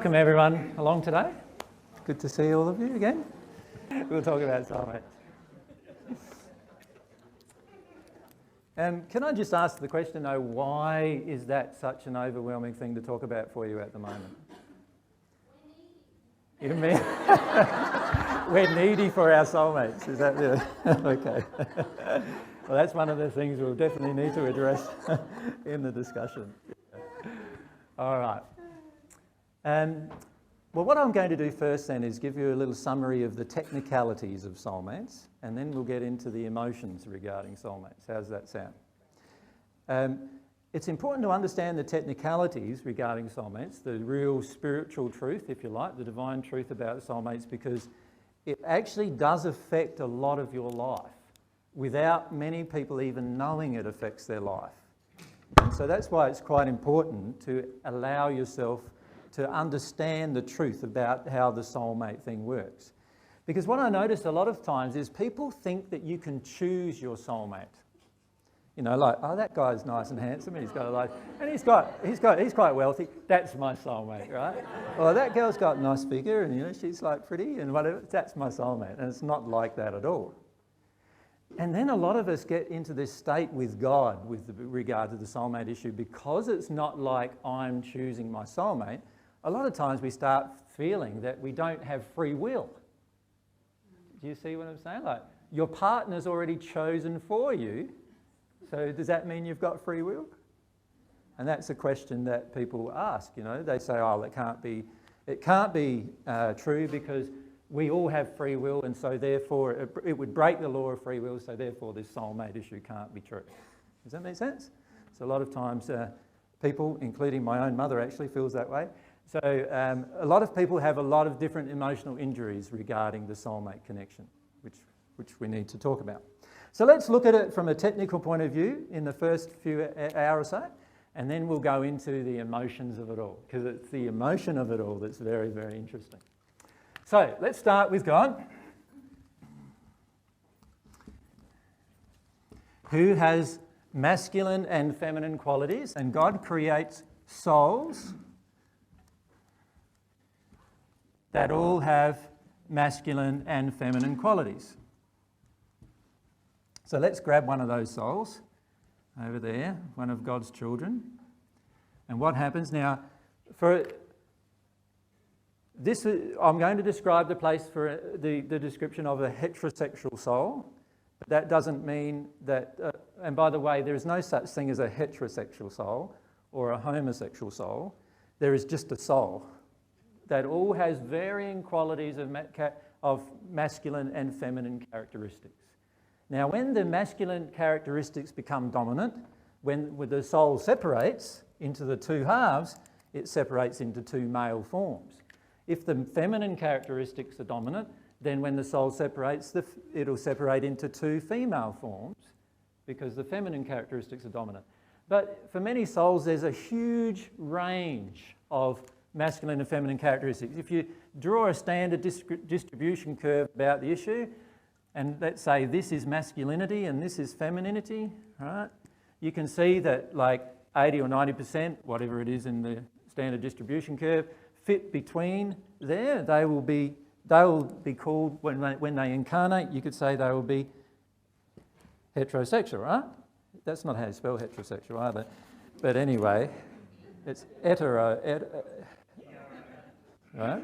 Welcome everyone along today. Good to see all of you again. We'll talk about soulmates. Can I just ask the question though, why is that such an overwhelming thing to talk about for you at the moment? You mean we're needy for our soulmates, is that okay. Well, that's one of the things we'll definitely need to address in the discussion. All right. Well, what I'm going to do first then is give you a little summary of the technicalities of soulmates, and then we'll get into the emotions regarding soulmates. How's that sound? It's important to understand the technicalities regarding soulmates, the real spiritual truth, if you like, the divine truth about soulmates, because it actually does affect a lot of your life without many people even knowing it affects their life. And so that's why it's quite important to allow yourself to understand the truth about how the soulmate thing works. Because what I notice a lot of times is people think that you can choose your soulmate. You know, like, oh, that guy's nice and handsome and he's got a life, and he's quite wealthy, that's my soulmate, right? Or that girl's got a nice figure and, you know, she's like pretty and whatever, that's my soulmate. And it's not like that at all. And then a lot of us get into this state with God with regard to the soulmate issue, because it's not like I'm choosing my soulmate. A lot of times we start feeling that we don't have free will. Do you see what I'm saying? Like, your partner's already chosen for you, so does that mean you've got free will? And that's a question that people ask, you know. They say, oh, it can't be true because we all have free will, and so therefore it would break the law of free will, so therefore this soulmate issue can't be true. Does that make sense? So a lot of times people, including my own mother actually, feels that way. So a lot of people have a lot of different emotional injuries regarding the soulmate connection, which we need to talk about. So let's look at it from a technical point of view in the first few hour or so, and then we'll go into the emotions of it all, because it's the emotion of it all that's very, very interesting. So let's start with God, who has masculine and feminine qualities, and God creates souls that all have masculine and feminine qualities. So let's grab one of those souls over there, one of God's children. And what happens now, for this, I'm going to describe the place for the description of a heterosexual soul. But that doesn't mean that, and by the way, there is no such thing as a heterosexual soul or a homosexual soul. There is just a soul that all has varying qualities of masculine and feminine characteristics. Now, when the masculine characteristics become dominant, when the soul separates into the two halves, it separates into two male forms. If the feminine characteristics are dominant, then when the soul separates, it'll separate into two female forms, because the feminine characteristics are dominant. But for many souls, there's a huge range of masculine and feminine characteristics. If you draw a standard distribution curve about the issue, and let's say this is masculinity and this is femininity, right? You can see that like 80 or 90%, whatever it is in the standard distribution curve, fit between there. They will be called, when they incarnate, you could say they will be heterosexual, right? That's not how you spell heterosexual either. But anyway, it's right?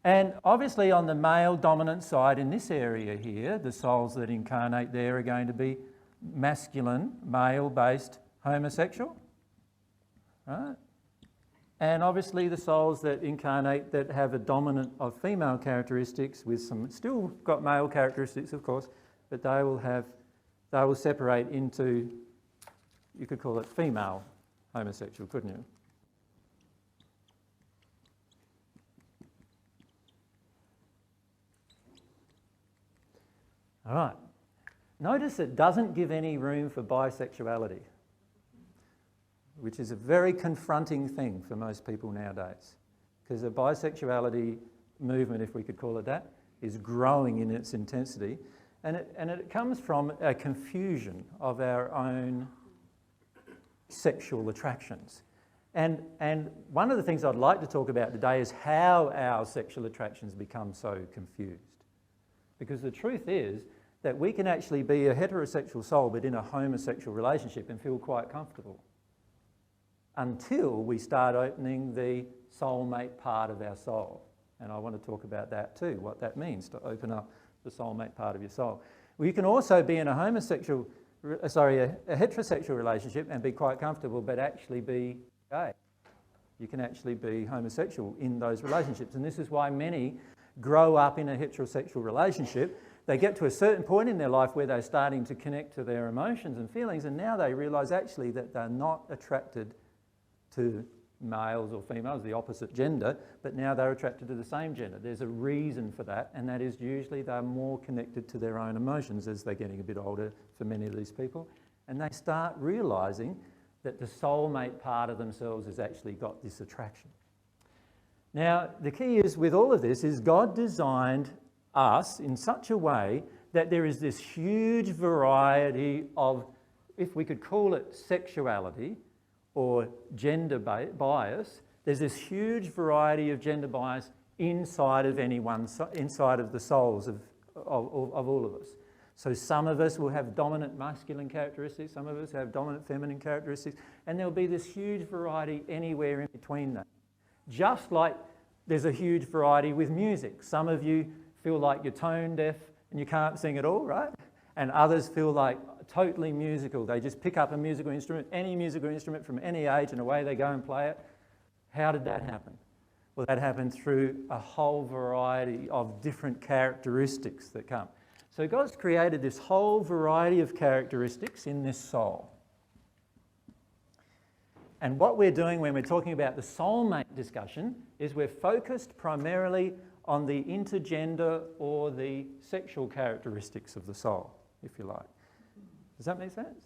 And obviously on the male dominant side in this area here, the souls that incarnate there are going to be masculine, male-based homosexual, right? And obviously the souls that incarnate that have a dominant of female characteristics with some, still got male characteristics of course, but they will separate into, you could call it female homosexual, couldn't you? All right. Notice it doesn't give any room for bisexuality, which is a very confronting thing for most people nowadays, because the bisexuality movement, if we could call it that, is growing in its intensity, and it comes from a confusion of our own sexual attractions. And one of the things I'd like to talk about today is how our sexual attractions become so confused. Because the truth is that we can actually be a heterosexual soul but in a homosexual relationship and feel quite comfortable until we start opening the soulmate part of our soul. And I want to talk about that too, what that means to open up the soulmate part of your soul. Well, you can also be in a heterosexual relationship and be quite comfortable but actually be gay. You can actually be homosexual in those relationships. And this is why many grow up in a heterosexual relationship. They get to a certain point in their life where they're starting to connect to their emotions and feelings, and now they realise actually that they're not attracted to males or females, the opposite gender, but now they're attracted to the same gender. There's a reason for that, and that is usually they're more connected to their own emotions as they're getting a bit older for many of these people, and they start realising that the soulmate part of themselves has actually got this attraction. Now, the key is with all of this is God designed us in such a way that there is this huge variety of, if we could call it sexuality or gender bias, there's this huge variety of gender bias inside of inside of the souls of all of us. So some of us will have dominant masculine characteristics, some of us have dominant feminine characteristics, and there'll be this huge variety anywhere in between that. Just like there's a huge variety with music. Some of you feel like you're tone deaf and you can't sing at all, right? And others feel like totally musical. They just pick up a musical instrument, any musical instrument from any age, and away they go and play it. How did that happen? Well, that happened through a whole variety of different characteristics that come. So God's created this whole variety of characteristics in this soul. And what we're doing when we're talking about the soulmate discussion is we're focused primarily on the intergender or the sexual characteristics of the soul, if you like. Does that make sense?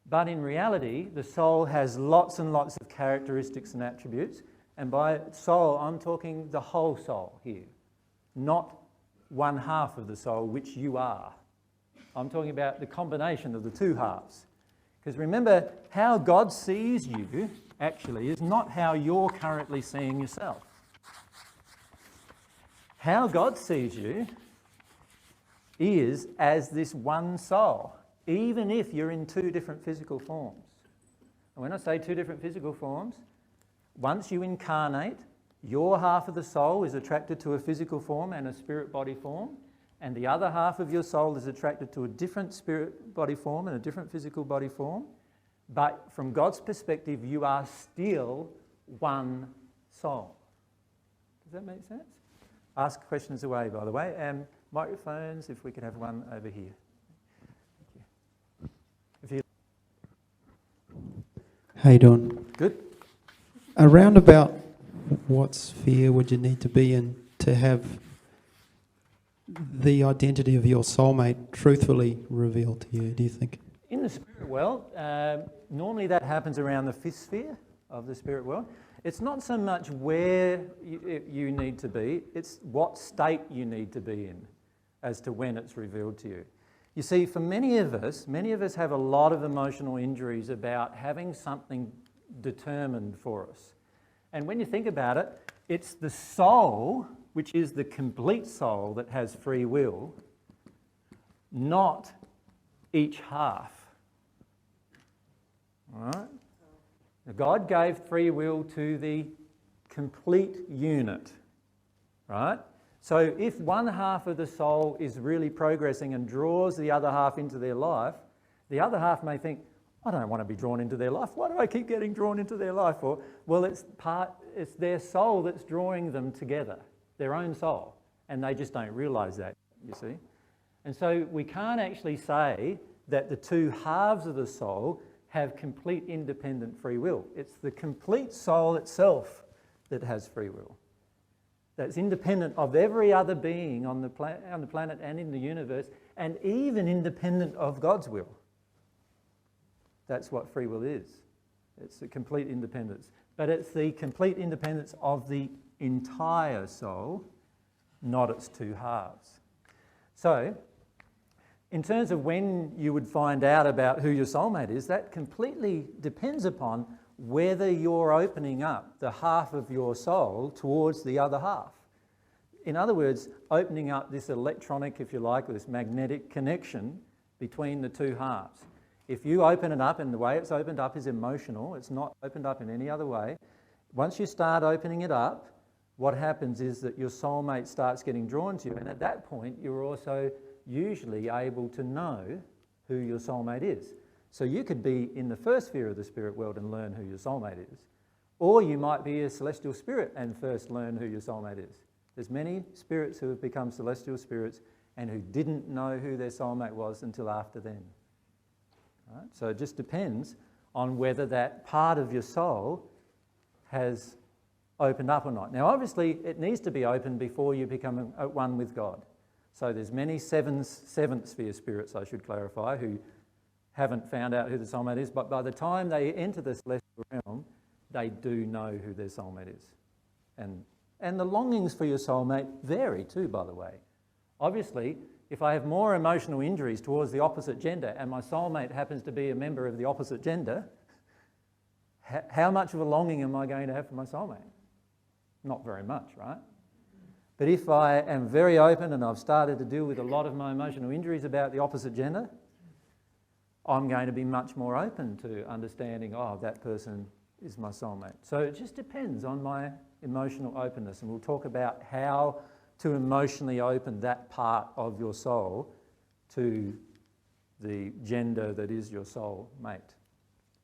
But in reality, the soul has lots and lots of characteristics and attributes. And by soul, I'm talking the whole soul here, not one half of the soul, which you are. I'm talking about the combination of the two halves. Because remember, how God sees you actually is not how you're currently seeing yourself. How God sees you is as this one soul, even if you're in two different physical forms. And when I say two different physical forms, once you incarnate, your half of the soul is attracted to a physical form and a spirit body form, and the other half of your soul is attracted to a different spirit body form and a different physical body form. But from God's perspective, you are still one soul. Does that make sense? Ask questions away, by the way. And microphones, if we could have one over here. Thank you. How you doing? Good. Around about what sphere would you need to be in to have the identity of your soulmate truthfully revealed to you, do you think? In the spirit world, normally that happens around the fifth sphere of the spirit world. It's not so much where you need to be, it's what state you need to be in as to when it's revealed to you. You see, for many of us have a lot of emotional injuries about having something determined for us. And when you think about it, it's the soul, which is the complete soul that has free will, not each half. All right? Now, God gave free will to the complete unit, right? So if one half of the soul is really progressing and draws the other half into their life, the other half may think, I don't want to be drawn into their life. Why do I keep getting drawn into their life for? Well, it's their soul that's drawing them together, their own soul, and they just don't realise that, you see. And so we can't actually say that the two halves of the soul have complete independent free will. It's the complete soul itself that has free will. That's independent of every other being on the planet and in the universe, and even independent of God's will. That's what free will is. It's the complete independence. But it's the complete independence of the entire soul, not its two halves. So, in terms of when you would find out about who your soulmate is, that completely depends upon whether you're opening up the half of your soul towards the other half. In other words, opening up this electronic, if you like, or this magnetic connection between the two halves. If you open it up, and the way it's opened up is emotional, it's not opened up in any other way. Once you start opening it up, what happens is that your soulmate starts getting drawn to you, and at that point you're also usually able to know who your soulmate is. So you could be in the first sphere of the spirit world and learn who your soulmate is, or you might be a celestial spirit and first learn who your soulmate is. There's many spirits who have become celestial spirits and who didn't know who their soulmate was until after then. Right? So it just depends on whether that part of your soul has opened up or not. Now obviously it needs to be open before you become one with God. So there's many seventh sphere spirits, I should clarify, who haven't found out who the soulmate is, but by the time they enter the celestial realm, they do know who their soulmate is. And the longings for your soulmate vary too, by the way. Obviously, if I have more emotional injuries towards the opposite gender and my soulmate happens to be a member of the opposite gender, how much of a longing am I going to have for my soulmate? Not very much, right? But if I am very open and I've started to deal with a lot of my emotional injuries about the opposite gender, I'm going to be much more open to understanding, oh, that person is my soulmate. So it just depends on my emotional openness, and we'll talk about how to emotionally open that part of your soul to the gender that is your soul mate.